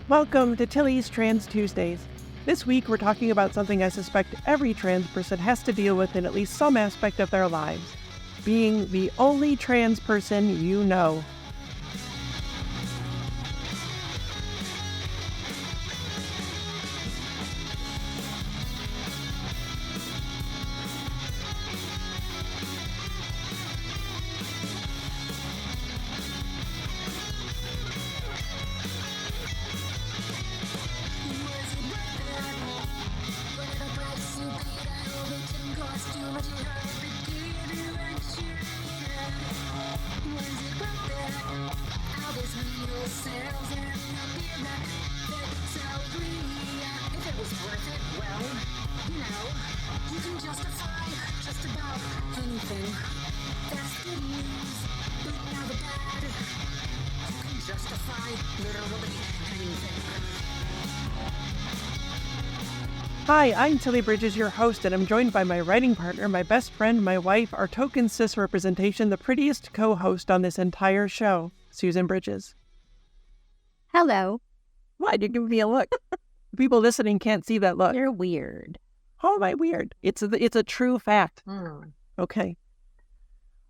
Welcome to Tilly's Trans Tuesdays. This week we're talking about something I suspect every trans person has to deal with in at least some aspect of their lives. Being the only trans person you know. Hi, I'm Tilly Bridges, your host, and I'm joined by my writing partner, my best friend, my wife, our token cis representation, the prettiest co-host on this entire show, Susan Bridges. Hello. Why? You give me a look. People listening can't see that look. You're weird. How am I weird? It's a true fact. Okay.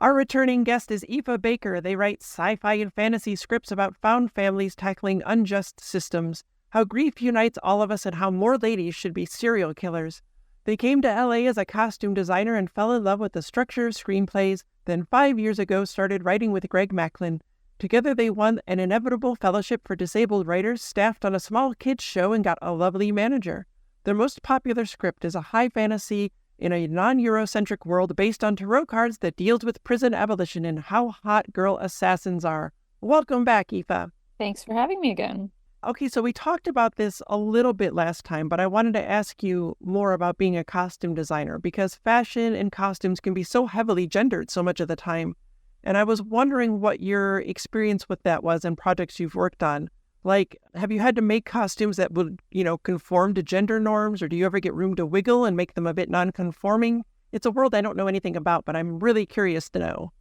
Our returning guest is Aoife Baker. They write sci-fi and fantasy scripts about found families tackling unjust systems, how grief unites all of us, and how more ladies should be serial killers. They came to LA as a costume designer and fell in love with the structure of screenplays, then 5 years ago started writing with Greg Macklin. Together they won an inevitable fellowship for disabled writers, staffed on a small kids show, and got a lovely manager. Their most popular script is a high fantasy in a non-Eurocentric world based on tarot cards that deals with prison abolition and how hot girl assassins are. Welcome back, Aoife. Thanks for having me again. Okay, so we talked about this a little bit last time, but I wanted to ask you more about being a costume designer because fashion and costumes can be so heavily gendered so much of the time. And I was wondering what your experience with that was and projects you've worked on. Like, have you had to make costumes that would, conform to gender norms, or do you ever get room to wiggle and make them a bit non-conforming? It's a world I don't know anything about, but I'm really curious to know.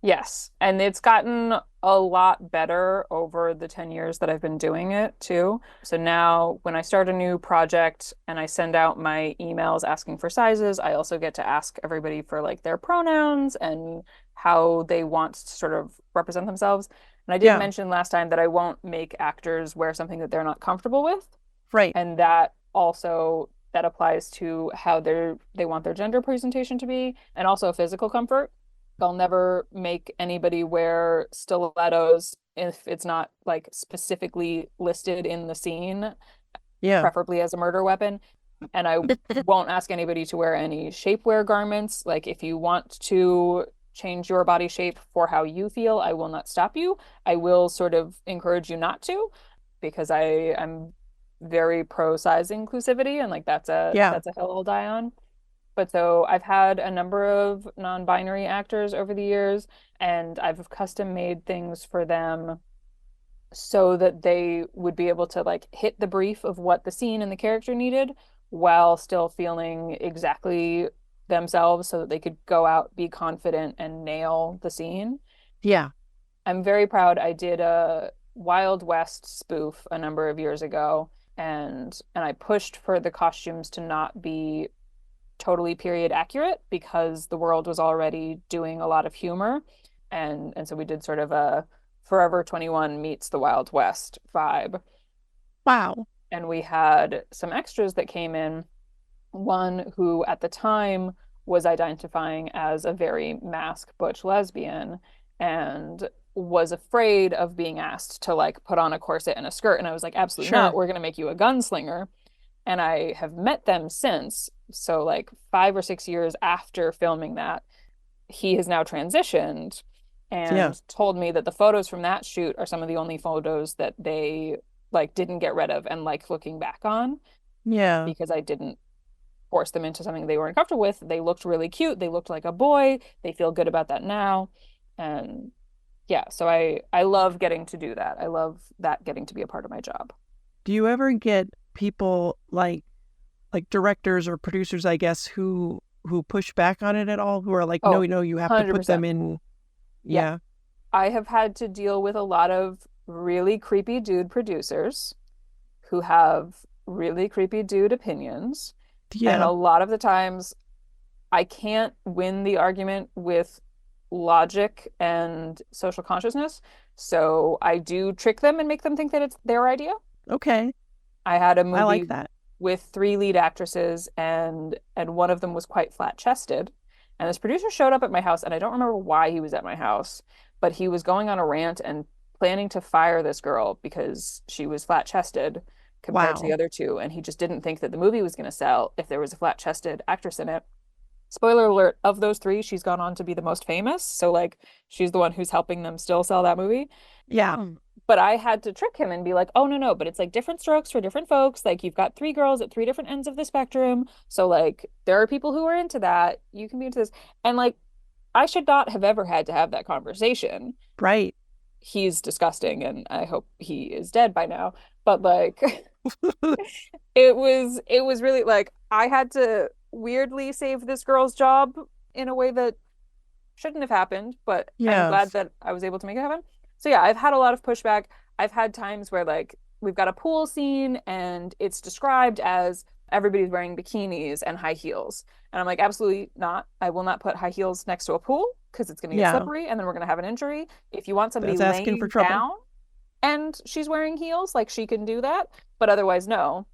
Yes, and it's gotten a lot better over the 10 years that I've been doing it too. So now when I start a new project and I send out my emails asking for sizes, I also get to ask everybody for like their pronouns and how they want to sort of represent themselves. And I did mention last time that I won't make actors wear something that they're not comfortable with. Right. And that applies to how they want their gender presentation to be, and also physical comfort. I'll never make anybody wear stilettos if it's not like specifically listed in the scene, preferably as a murder weapon. And I won't ask anybody to wear any shapewear garments. Like, if you want to change your body shape for how you feel, I will not stop you. I will sort of encourage you not to, because I'm very pro size inclusivity, and like that's a hill I'll die on. But so I've had a number of non-binary actors over the years, and I've custom made things for them so that they would be able to like hit the brief of what the scene and the character needed while still feeling exactly themselves, so that they could go out, be confident, and nail the scene. Yeah. I'm very proud. I did a Wild West spoof a number of years ago, and I pushed for the costumes to not be totally period accurate because the world was already doing a lot of humor, and so we did sort of a Forever 21 meets the Wild West vibe. Wow. And we had some extras that came in, one who at the time was identifying as a very mask butch lesbian and was afraid of being asked to like put on a corset and a skirt, and I was like, absolutely not, we're going to make you a gunslinger. And I have met them since. So like 5 or 6 years after filming that, he has now transitioned and told me that the photos from that shoot are some of the only photos that they like didn't get rid of and like looking back on. Yeah. Because I didn't force them into something they weren't comfortable with. They looked really cute. They looked like a boy. They feel good about that now. And yeah, so I love getting to do that. I love that getting to be a part of my job. Do you ever get people like directors or producers, I guess, who push back on it at all, who are like, no, you have 100%. To put them in? Yeah. I have had to deal with a lot of really creepy dude producers who have really creepy dude opinions. And Yeah. a lot of the times I can't win the argument with logic and social consciousness. So I do trick them and make them think that it's their idea. Okay. I had a I movie like that. with three lead actresses, and one of them was quite flat-chested. And this producer showed up at my house, and I don't remember why he was at my house, but he was going on a rant and planning to fire this girl because she was flat-chested compared to the Wow. other two, and he just didn't think that the movie was going to sell if there was a flat-chested actress in it. Spoiler alert, of those three, she's gone on to be the most famous. So like she's the one who's helping them still sell that movie. Yeah. But I had to trick him and be like, oh, no, no, but it's like different strokes for different folks. Like you've got three girls at three different ends of the spectrum. So like there are people who are into that. You can be into this. And like I should not have ever had to have that conversation. Right. He's disgusting and I hope he is dead by now. But like it was really like I had to weirdly save this girl's job in a way that shouldn't have happened, but I'm glad Yes. that I was able to make it happen. So yeah, I've had a lot of pushback. I've had times where like we've got a pool scene and it's described as everybody's wearing bikinis and high heels. And I'm like, absolutely not. I will not put high heels next to a pool because it's going to get Yeah. slippery and then we're going to have an injury. If you want somebody That's asking for laying trouble. down and she's wearing heels, like she can do that, but otherwise, no.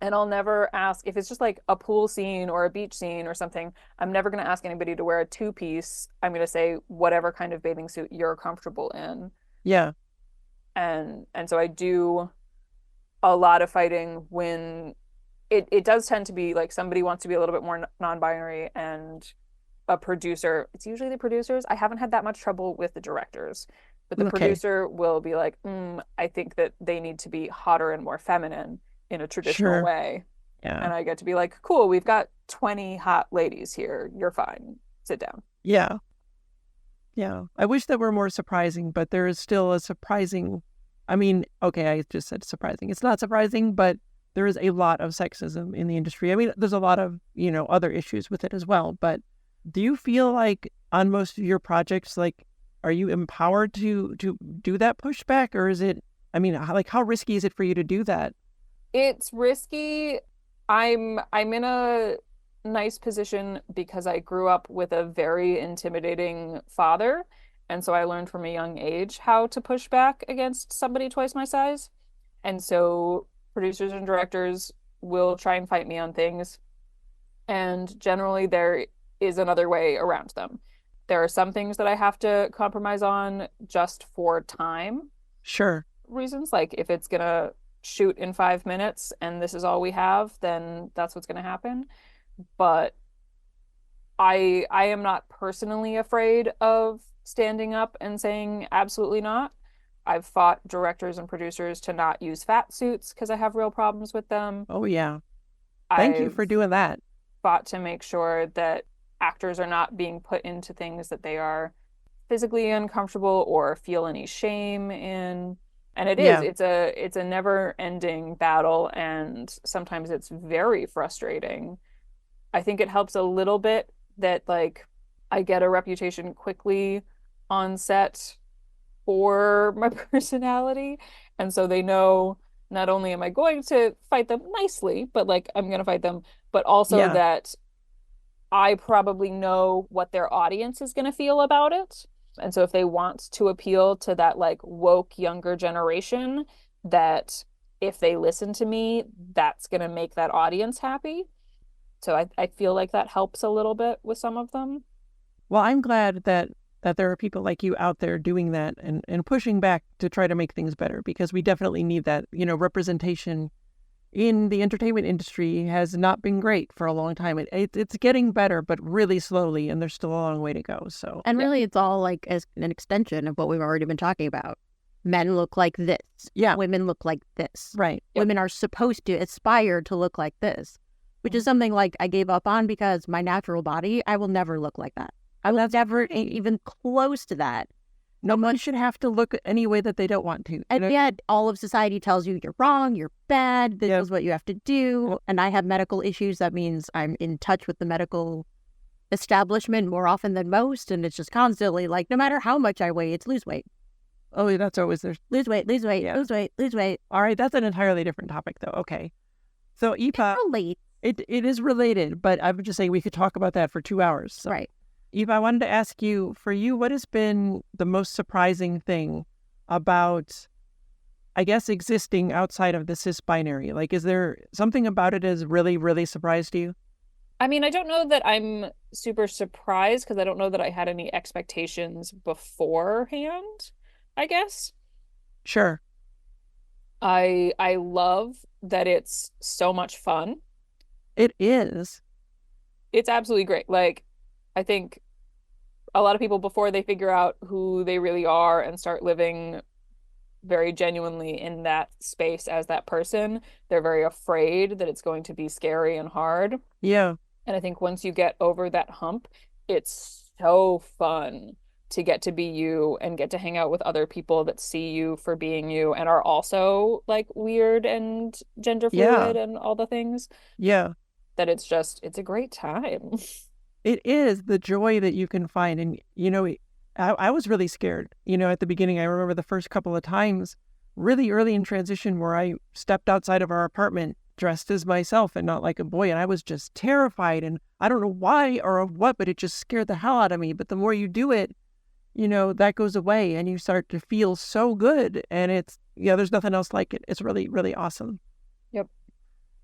And I'll never ask if it's just like a pool scene or a beach scene or something. I'm never going to ask anybody to wear a two-piece. I'm going to say whatever kind of bathing suit you're comfortable in. Yeah. And so I do a lot of fighting when it does tend to be like somebody wants to be a little bit more non-binary and a producer. It's usually the producers. I haven't had that much trouble with the directors, but the Okay. producer will be like, I think that they need to be hotter and more feminine in a traditional Sure. way. Yeah. And I get to be like, cool, we've got 20 hot ladies here. You're fine. Sit down. Yeah. Yeah. I wish that were more surprising, but there is still a surprising. I mean, okay, I just said surprising. It's not surprising, but there is a lot of sexism in the industry. I mean, there's a lot of, other issues with it as well. But do you feel like on most of your projects, like, are you empowered to do that pushback? Or is it, I mean, how risky is it for you to do that? It's risky. I'm in a nice position because I grew up with a very intimidating father. And so I learned from a young age how to push back against somebody twice my size. And so producers and directors will try and fight me on things. And generally, there is another way around them. There are some things that I have to compromise on just for time Sure. reasons. Like if it's going to shoot in 5 minutes and this is all we have, then that's what's going to happen. But I am not personally afraid of standing up and saying absolutely not. I've fought directors and producers to not use fat suits because I have real problems with them. Oh, yeah. Thank you I've for doing that. fought to make sure that actors are not being put into things that they are physically uncomfortable or feel any shame in. And Yeah. it's a never-ending battle, and sometimes it's very frustrating. I think it helps a little bit that like I get a reputation quickly on set for my personality. And so they know not only am I going to fight them nicely, but like I'm going to fight them, but also Yeah. that I probably know what their audience is going to feel about it. And so if they want to appeal to that like woke younger generation, that if they listen to me, that's going to make that audience happy. So I feel like that helps a little bit with some of them. Well, I'm glad that there are people like you out there doing that and pushing back to try to make things better, because we definitely need that. Representation in the entertainment industry has not been great for a long time. It's getting better, but really slowly, and there's still a long way to go. So, And really, it's all like as an extension of what we've already been talking about. Men look like this. yeah, Women look like this. right. Yep. Women are supposed to aspire to look like this, which is something like I gave up on because my natural body, I will never look like that. I will never even close to that. No one should have to look any way that they don't want to. And yet all of society tells you you're wrong, you're bad, this Yep. is what you have to do. And I have medical issues. That means I'm in touch with the medical establishment more often than most. And it's just constantly like, no matter how much I weigh, it's lose weight. Oh, that's always there's Lose weight, lose weight, Yeah. lose weight, lose weight. all right. That's an entirely different topic, though. Okay, so Aoife, Relate. it is related, but I would just say we could talk about that for 2 hours. So, Right. Aoife, I wanted to ask you, for you, what has been the most surprising thing about, I guess, existing outside of the cis binary? Like, is there something about it has really, really surprised you? I mean, I don't know that I'm super surprised because I don't know that I had any expectations beforehand, I guess. Sure. I love that it's so much fun. It is. It's absolutely great. Like, I think a lot of people before they figure out who they really are and start living very genuinely in that space as that person, they're very afraid that it's going to be scary and hard. Yeah. And I think once you get over that hump, it's so fun to get to be you and get to hang out with other people that see you for being you and are also like weird and gender fluid and all the things. Yeah. That it's a great time. It is the joy that you can find. And, I was really scared, at the beginning. I remember the first couple of times really early in transition where I stepped outside of our apartment dressed as myself and not like a boy. And I was just terrified. And I don't know why or what, but it just scared the hell out of me. But the more you do it, that goes away and you start to feel so good. And there's nothing else like it. It's really, really awesome. Yep.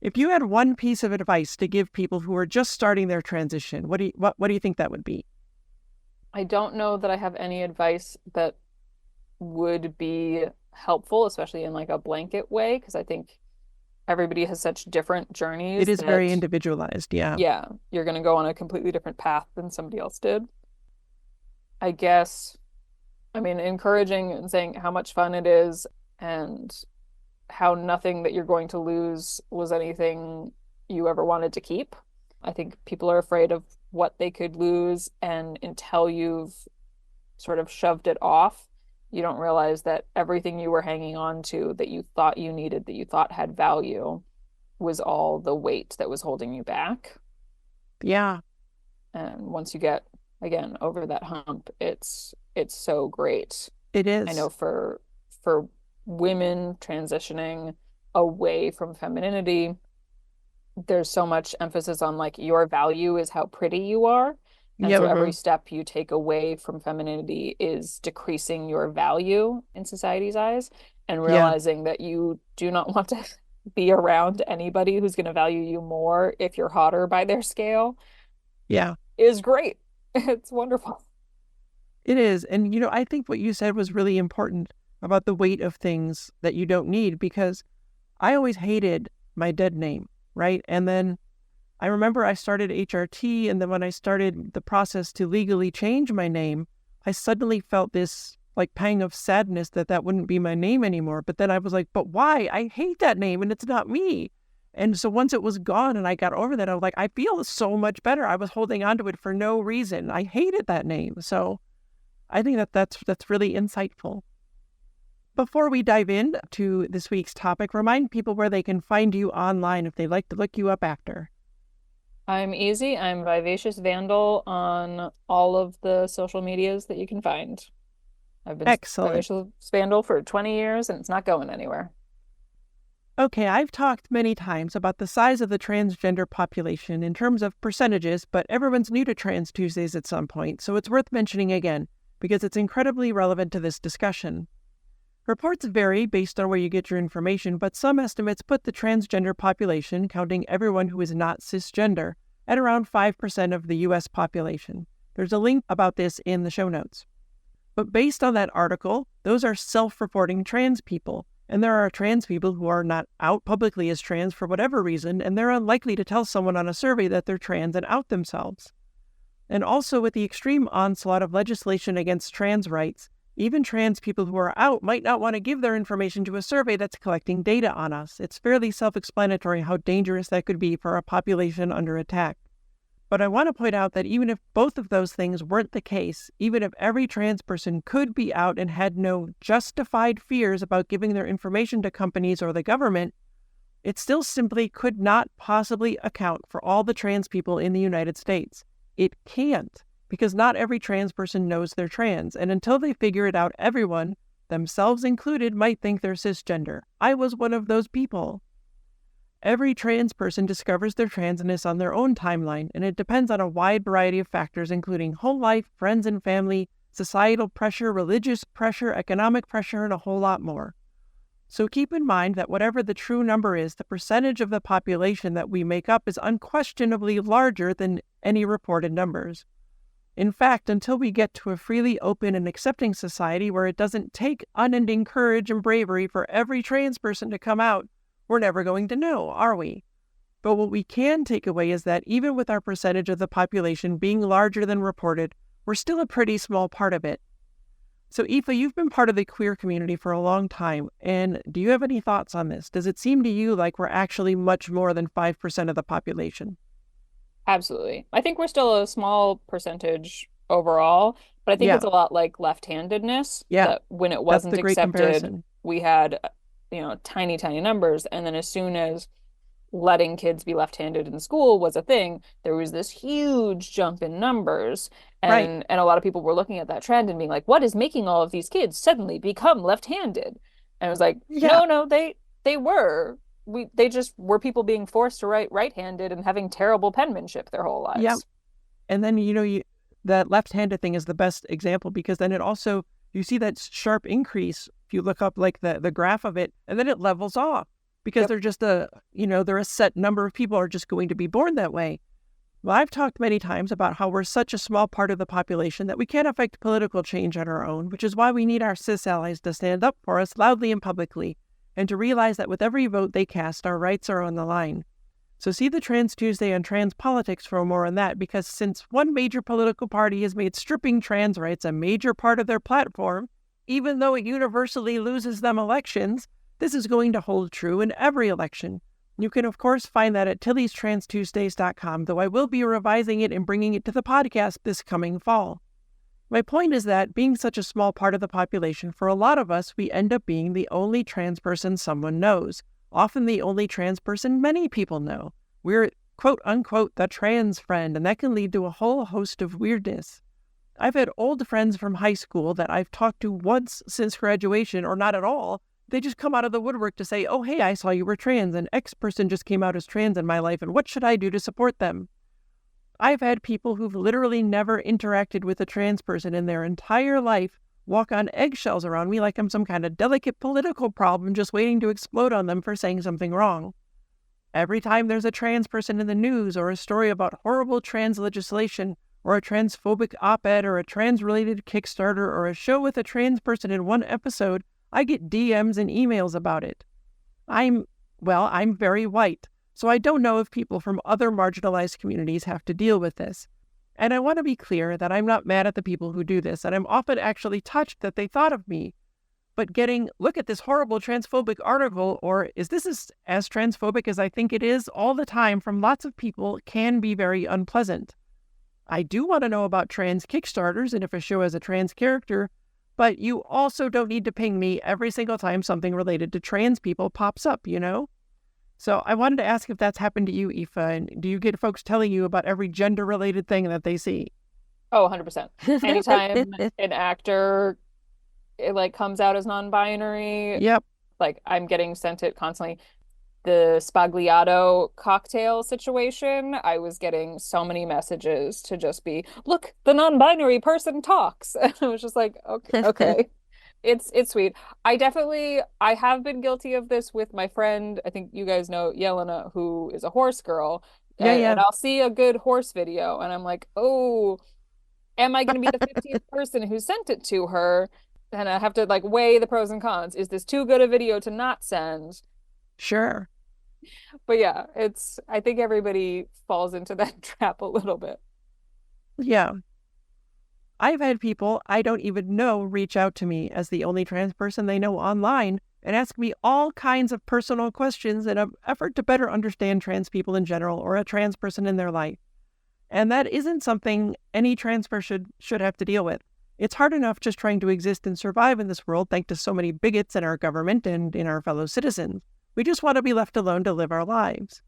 If you had one piece of advice to give people who are just starting their transition, what do you think that would be? I don't know that I have any advice that would be helpful, especially in like a blanket way, because I think everybody has such different journeys. It is very individualized, yeah. Yeah, you're going to go on a completely different path than somebody else did. I guess, I mean, encouraging and saying how much fun it is and how nothing that you're going to lose was anything you ever wanted to keep. I think people are afraid of what they could lose, and until you've sort of shoved it off, you don't realize that everything you were hanging on to that you thought you needed, that you thought had value, was all the weight that was holding you back. Yeah. And once you get, again, over that hump, it's so great. It is. I know for women transitioning away from femininity, there's so much emphasis on like your value is how pretty you are. And so every step you take away from femininity is decreasing your value in society's eyes, and realizing that you do not want to be around anybody who's going to value you more if you're hotter by their scale. Yeah. Is great. It's wonderful. It is. And, I think what you said was really important about the weight of things that you don't need, because I always hated my dead name, right? And then I remember I started HRT, and then when I started the process to legally change my name, I suddenly felt this like pang of sadness that wouldn't be my name anymore. But then I was like, but why? I hate that name and it's not me. And so once it was gone and I got over that, I was like, I feel so much better. I was holding on to it for no reason. I hated that name. So I think that's really insightful. Before we dive into this week's topic, remind people where they can find you online if they'd like to look you up after. I'm easy. I'm Vivacious Vandal on all of the social medias that you can find. I've been Excellent. Vivacious Vandal for 20 years and it's not going anywhere. Okay, I've talked many times about the size of the transgender population in terms of percentages, but everyone's new to Trans Tuesdays at some point, so it's worth mentioning again because it's incredibly relevant to this discussion. Reports vary based on where you get your information, but some estimates put the transgender population, counting everyone who is not cisgender, at around 5% of the U.S. population. There's a link about this in the show notes. But based on that article, those are self-reporting trans people, and there are trans people who are not out publicly as trans for whatever reason, and they're unlikely to tell someone on a survey that they're trans and out themselves. And also with the extreme onslaught of legislation against trans rights, even trans people who are out might not want to give their information to a survey that's collecting data on us. It's fairly self-explanatory how dangerous that could be for a population under attack. But I want to point out that even if both of those things weren't the case, even if every trans person could be out and had no justified fears about giving their information to companies or the government, it still simply could not possibly account for all the trans people in the United States. It can't, because not every trans person knows they're trans, and until they figure it out, everyone, themselves included, might think they're cisgender. I was one of those people. Every trans person discovers their transness on their own timeline, and it depends on a wide variety of factors, including home life, friends and family, societal pressure, religious pressure, economic pressure, and a whole lot more. So keep in mind that whatever the true number is, the percentage of the population that we make up is unquestionably larger than any reported numbers. In fact, until we get to a freely open and accepting society where it doesn't take unending courage and bravery for every trans person to come out, we're never going to know, are we? But what we can take away is that even with our percentage of the population being larger than reported, we're still a pretty small part of it. So Aoife, you've been part of the queer community for a long time, and do you have any thoughts on this? Does it seem to you like we're actually much more than 5% of the population? Absolutely. I think we're still a small percentage overall, but I think Yeah, it's a lot like left-handedness yeah, that when it that's wasn't the great accepted, comparison. we had, tiny, tiny numbers. And then as soon as letting kids be left-handed in school was a thing, there was this huge jump in numbers. Right. And a lot of people were looking at that trend and being like, what is making all of these kids suddenly become left-handed? And it was like, Yeah, no, they were. They just were people being forced to write right-handed and having terrible penmanship their whole yeah. lives. And then, that left-handed thing is the best example because then it also, you see that sharp increase if you look up like the graph of it, and then it levels off because Yep. they're just they're a set number of people are just going to be born that way. Well, I've talked many times about how we're such a small part of the population that we can't affect political change on our own, which is why we need our cis allies to stand up for us loudly and publicly, and to realize that with every vote they cast, our rights are on the line. So see the Trans Tuesday on trans politics for more on that, because since one major political party has made stripping trans rights a major part of their platform, even though it universally loses them elections, this is going to hold true in every election. You can, of course, find that at tilliestranstuesdays.com, though I will be revising it and bringing it to the podcast this coming fall. My point is that being such a small part of the population, for a lot of us, we end up being the only trans person someone knows, often the only trans person many people know. We're, quote unquote, the trans friend, and that can lead to a whole host of weirdness. I've had old friends from high school that I've talked to once since graduation, or not at all. They just come out of the woodwork to say, oh, hey, I saw you were trans, and X person just came out as trans in my life, and what should I do to support them? I've had people who've literally never interacted with a trans person in their entire life walk on eggshells around me like I'm some kind of delicate political problem just waiting to explode on them for saying something wrong. Every time there's a trans person in the news or a story about horrible trans legislation or a transphobic op-ed or a trans-related Kickstarter or a show with a trans person in one episode, I get DMs and emails about it. I'm very white, so I don't know if people from other marginalized communities have to deal with this. And I want to be clear that I'm not mad at the people who do this, and I'm often actually touched that they thought of me. But getting, look at this horrible transphobic article, or is this as transphobic as I think it is, all the time from lots of people can be very unpleasant. I do want to know about trans Kickstarters and if a show has a trans character, but you also don't need to ping me every single time something related to trans people pops up, So I wanted to ask if that's happened to you, Aoife, and do you get folks telling you about every gender-related thing that they see? Oh, 100%. Anytime an actor comes out as non-binary, Yep. I'm getting sent it constantly. The Spagliato cocktail situation, I was getting so many messages to just be, look, the non-binary person talks. And I was just like, okay. It's sweet. I have been guilty of this with my friend. I think you guys know Yelena, who is a horse girl. Yeah. And I'll see a good horse video and I'm like, oh, am I going to be the 15th person who sent it to her? And I have to weigh the pros and cons. Is this too good a video to not send? Sure. But yeah, I think everybody falls into that trap a little bit. Yeah. I've had people I don't even know reach out to me as the only trans person they know online and ask me all kinds of personal questions in an effort to better understand trans people in general or a trans person in their life. And that isn't something any trans person should have to deal with. It's hard enough just trying to exist and survive in this world thanks to so many bigots in our government and in our fellow citizens. We just want to be left alone to live our lives.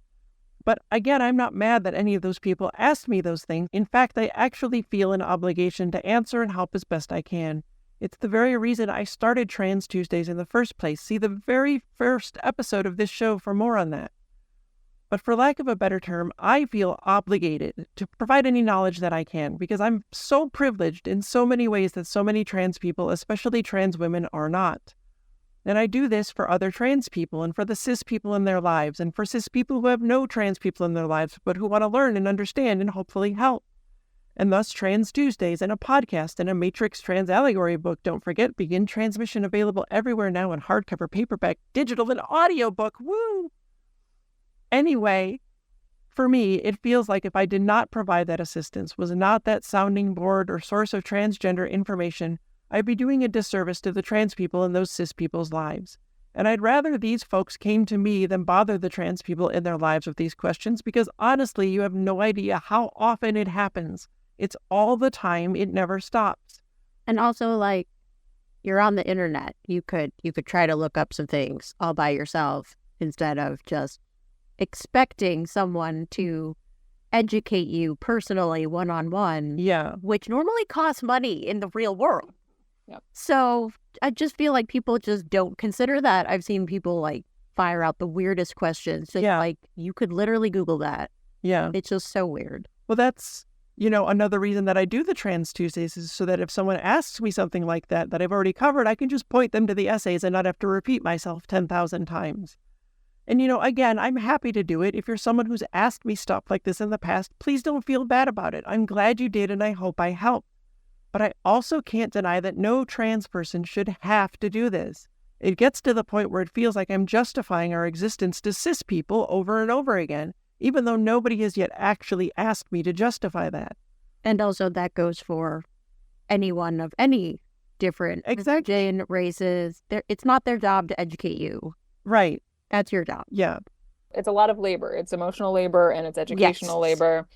But again, I'm not mad that any of those people asked me those things. In fact, I actually feel an obligation to answer and help as best I can. It's the very reason I started Trans Tuesdays in the first place. See the very first episode of this show for more on that. But for lack of a better term, I feel obligated to provide any knowledge that I can because I'm so privileged in so many ways that so many trans people, especially trans women, are not. And I do this for other trans people and for the cis people in their lives and for cis people who have no trans people in their lives but who want to learn and understand and hopefully help. And thus Trans Tuesdays and a podcast and a Matrix Trans Allegory book, don't forget, begin transmission available everywhere now in hardcover, paperback, digital, and audiobook. Woo! Anyway, for me, it feels like if I did not provide that assistance, was not that sounding board or source of transgender information, I'd be doing a disservice to the trans people in those cis people's lives. And I'd rather these folks came to me than bother the trans people in their lives with these questions because honestly, you have no idea how often it happens. It's all the time. It never stops. And also, like, you're on the internet. You could try to look up some things all by yourself instead of just expecting someone to educate you personally one-on-one. Yeah. Which normally costs money in the real world. Yep. So I just feel like people just don't consider that. I've seen people like fire out the weirdest questions. Just like you could literally Google that. Yeah. It's just so weird. Well, that's, another reason that I do the Trans Tuesdays is so that if someone asks me something like that I've already covered, I can just point them to the essays and not have to repeat myself 10,000 times. And, again, I'm happy to do it. If you're someone who's asked me stuff like this in the past, please don't feel bad about it. I'm glad you did, and I hope I helped. But I also can't deny that no trans person should have to do this. It gets to the point where it feels like I'm justifying our existence to cis people over and over again, even though nobody has yet actually asked me to justify that. And also that goes for anyone of any different religion, races. It's not their job to educate you. Right. That's your job. Yeah. It's a lot of labor. It's emotional labor and it's educational labor.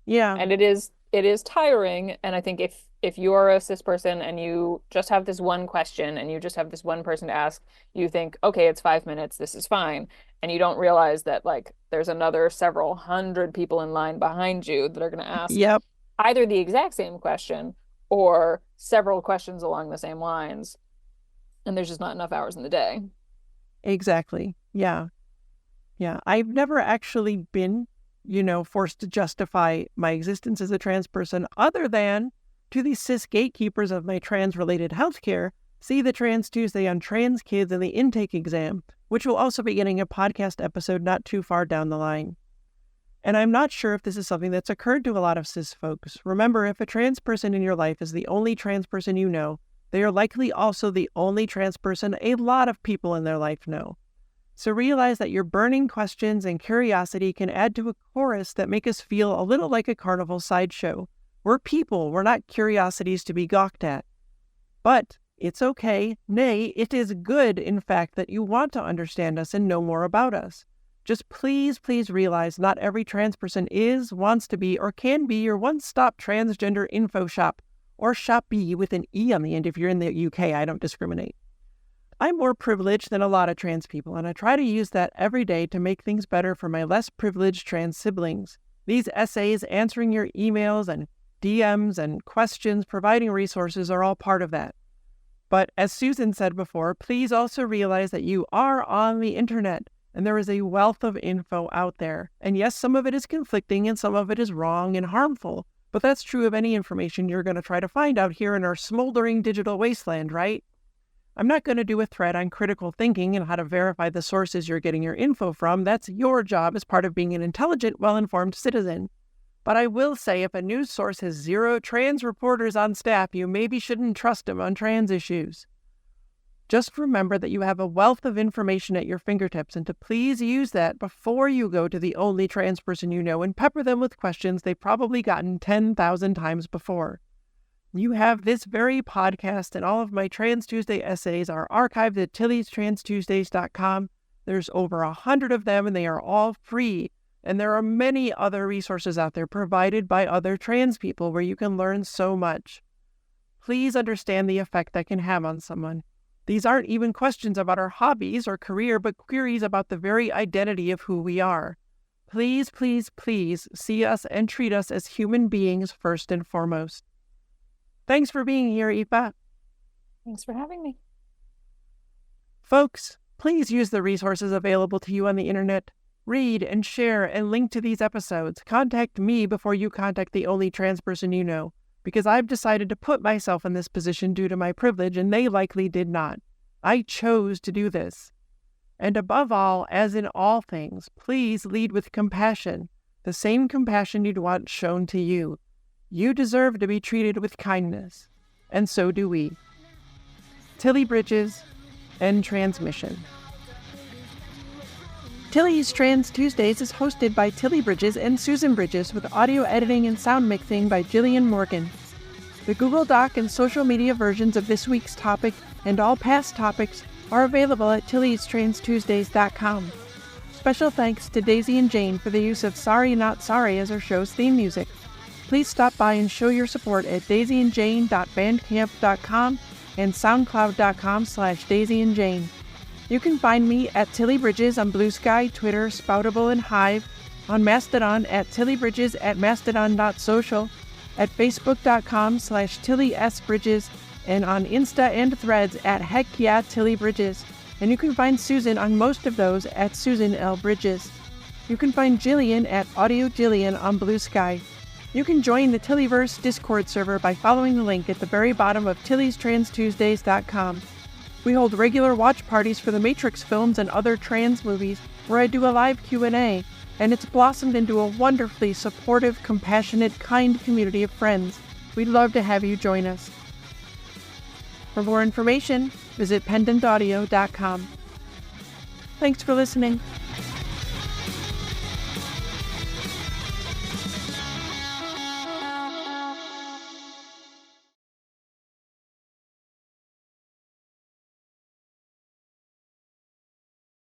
Yeah. And it is tiring. And I think if you're a cis person and you just have this one question and you just have this one person to ask, you think, okay, it's 5 minutes, this is fine. And you don't realize that like there's another several hundred people in line behind you that are going to ask either the exact same question or several questions along the same lines. And there's just not enough hours in the day. Exactly. Yeah. Yeah. I've never actually been, forced to justify my existence as a trans person other than to the cis gatekeepers of my trans-related healthcare. See the Trans Tuesday on trans kids and the intake exam, which will also be getting a podcast episode not too far down the line. And I'm not sure if this is something that's occurred to a lot of cis folks. Remember, if a trans person in your life is the only trans person you know, they are likely also the only trans person a lot of people in their life know. So realize that your burning questions and curiosity can add to a chorus that make us feel a little like a carnival sideshow. We're people, we're not curiosities to be gawked at. But it's okay, nay, it is good, in fact, that you want to understand us and know more about us. Just please realize not every trans person is, wants to be, or can be your one-stop transgender info shop, or shop B with an E on the end if you're in the UK. I don't discriminate. I'm more privileged than a lot of trans people, and I try to use that every day to make things better for my less privileged trans siblings. These essays, answering your emails and DMs and questions, providing resources are all part of that. But as Susan said before, please also realize that you are on the internet, and there is a wealth of info out there. And yes, some of it is conflicting and some of it is wrong and harmful, but that's true of any information you're going to try to find out here in our smoldering digital wasteland, right? I'm not going to do a thread on critical thinking and how to verify the sources you're getting your info from. That's your job as part of being an intelligent, well-informed citizen. But I will say if a news source has 0 trans reporters on staff, you maybe shouldn't trust them on trans issues. Just remember that you have a wealth of information at your fingertips and to please use that before you go to the only trans person you know and pepper them with questions they've probably gotten 10,000 times before. You have this very podcast and all of my Trans Tuesday essays are archived at tillystranstuesdays.com. There's over 100 of them and they are all free. And there are many other resources out there provided by other trans people where you can learn so much. Please understand the effect that can have on someone. These aren't even questions about our hobbies or career, but queries about the very identity of who we are. Please see us and treat us as human beings first and foremost. Thanks for being here, Aoife. Thanks for having me. Folks, please use the resources available to you on the internet. Read and share and link to these episodes. Contact me before you contact the only trans person you know, because I've decided to put myself in this position due to my privilege, and they likely did not. I chose to do this. And above all, as in all things, please lead with compassion, the same compassion you'd want shown to you. You deserve to be treated with kindness, and so do we. Tilly Bridges, end transmission. Tilly's Trans Tuesdays is hosted by Tilly Bridges and Susan Bridges, with audio editing and sound mixing by Jillian Morgan. The Google Doc and social media versions of this week's topic and all past topics are available at tillystranstuesdays.com. Special thanks to Daisy and Jane for the use of Sorry Not Sorry as our show's theme music. Please stop by and show your support at daisyandjane.bandcamp.com and soundcloud.com/daisyandjane. You can find me at Tilly Bridges on Bluesky, Twitter, Spoutable, and Hive, on Mastodon at Tilly Bridges at mastodon.social, at facebook.com/TillySBridges, and on Insta and Threads at Heck Yeah Tilly Bridges. And you can find Susan on most of those at Susan L. Bridges. You can find Jillian at Audio Jillian on Bluesky. You can join the Tillyverse Discord server by following the link at the very bottom of tillystranstuesdays.com. We hold regular watch parties for the Matrix films and other trans movies, where I do a live Q&A, and it's blossomed into a wonderfully supportive, compassionate, kind community of friends. We'd love to have you join us. For more information, visit pendantaudio.com. Thanks for listening.